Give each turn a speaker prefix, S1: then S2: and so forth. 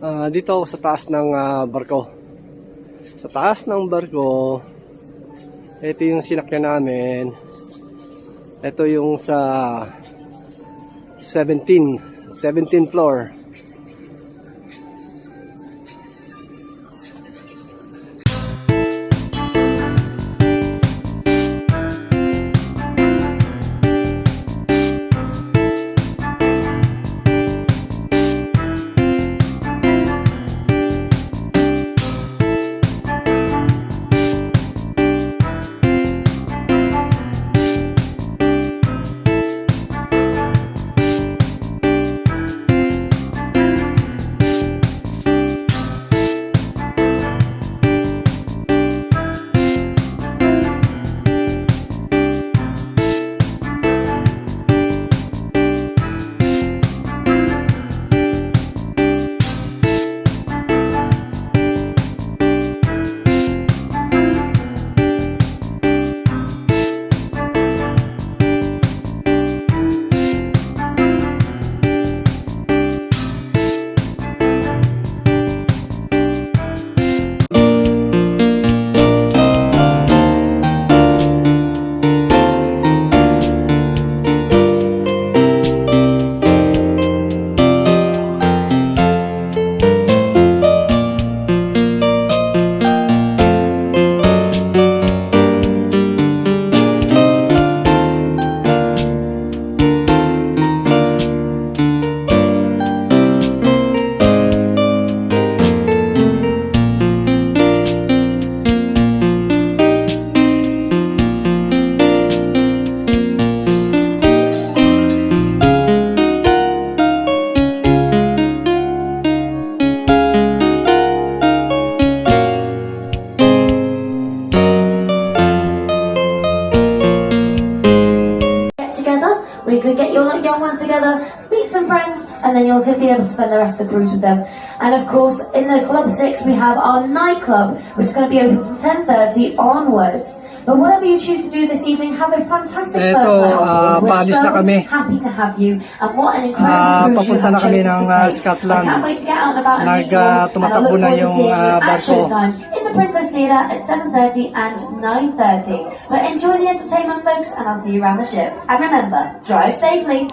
S1: Dito ako sa taas ng barko. Sa taas ng barko, ito yung sinakyan namin. Ito yung sa 17th floor.
S2: We could get your young ones together, meet some friends, and then you'll be able to spend the rest of the cruise with them. And of course, in the Club 6, we have our nightclub, which is going to be open from 10:30 onwards. But whatever you choose to do this evening, have a fantastic first night out. We're so happy to have you, and what an incredible cruise you have chosen to take. I can't wait to get out and about and meet you all, and I look forward to seeing you at showtime in the Princess Theatre at 7:30 and 9:30. But enjoy the entertainment, folks, and I'll see you around the ship. And remember, drive safely.